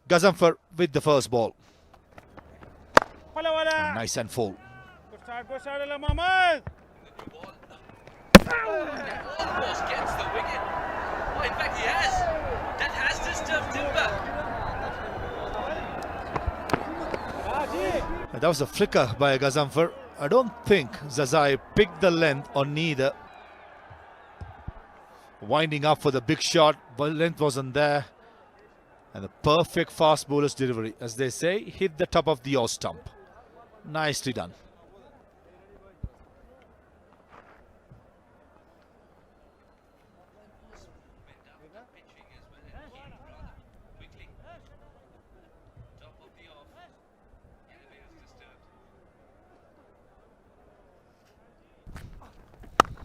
Gazanfar with the first ball. Nice and full. Almost gets the wicket. Oh, in fact, he has. That has disturbed Timber. That was a flicker by Gazanfar. I don't think Zazai picked the length or neither. Winding up for the big shot, but length wasn't there. And the perfect fast bowler's delivery, as they say, hit the top of the off stump. Nicely done.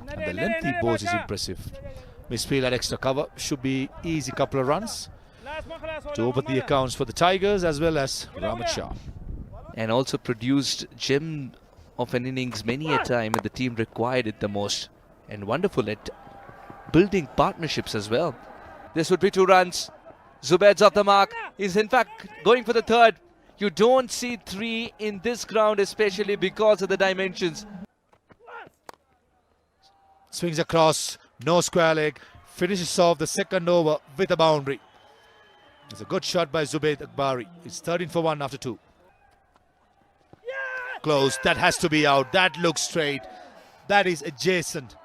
And the lengthy balls is impressive. Misfield at extra cover, should be easy couple of runs to open the accounts for the Tigers as well as Rahmat Shah. And also produced gem of an innings many a time when the team required it the most. And wonderful at building partnerships as well. This would be 2 runs. Zubaid's off the mark. He's in fact going for the third. You don't see 3 in this ground, especially because of the dimensions. Swings across, no square leg, finishes off the second over with a boundary. It's a good shot by Zubaid Akbari. It's 13 for 1 after 2. Close, that has to be out. That looks straight. That is adjacent.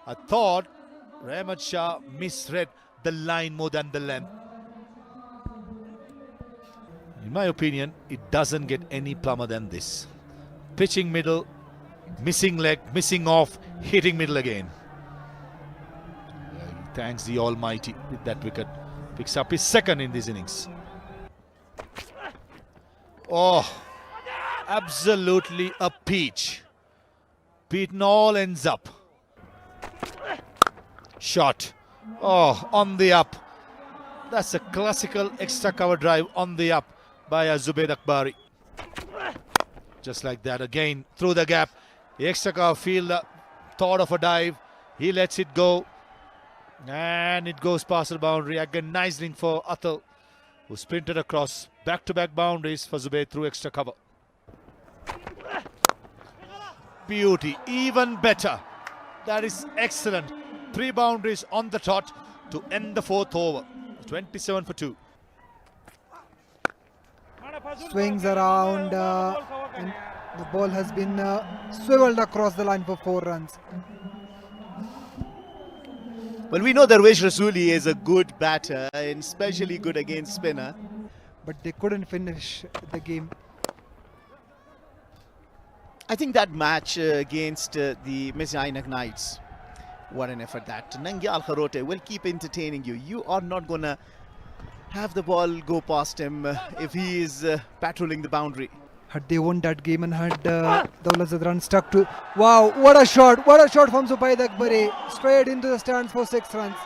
I thought Rahmat Shah misread the line more than the length. In my opinion, it doesn't get any plumber than this. Pitching middle, missing leg, missing off, hitting middle again. He thanks the Almighty with that wicket. Picks up his second in this innings. Oh, absolutely a peach. Beaten all ends up. Shot. Oh, on the up. That's a classical extra cover drive on the up by Zubaid Akbari. Just like that again, through the gap. The extra cover fielder thought of a dive. He lets it go. And it goes past the boundary. Again, nice link for Atal, who sprinted across. Back-to-back boundaries for Zubaid through extra cover. Beauty, even better. That is excellent. 3 boundaries on the trot to end the 4th over. 27 for 2. Swings around and the ball has been swiveled across the line for 4 runs. Well, we know Darvesh Rasuli is a good batter and especially good against spinner. But they couldn't finish the game. I think that match against the Messianic Knights, what an effort that. Nangyal Kharote will keep entertaining you. You are not going to have the ball go past him if he is patrolling the boundary. Had they won that game and had Daulat Zadran stuck to... Wow, what a shot! What a shot from Zubaid Akbari. Straight into the stands for 6 runs.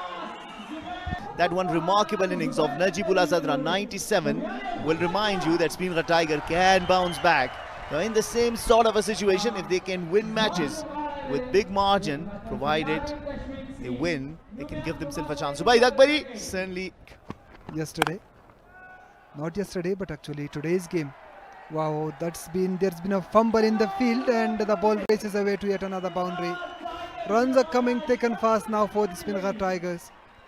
That one remarkable innings of Najibullah Zadran, 97, will remind you that Spingar Tiger can bounce back. Now in the same sort of a situation, if they can win matches with big margin, provided they win, they can give themselves a chance. Zubaid Akbari, certainly... Yesterday. Not yesterday, but actually today's game. Wow, there's been a fumble in the field and the ball races away to yet another boundary. Runs are coming thick and fast now for the Spingar Tigers.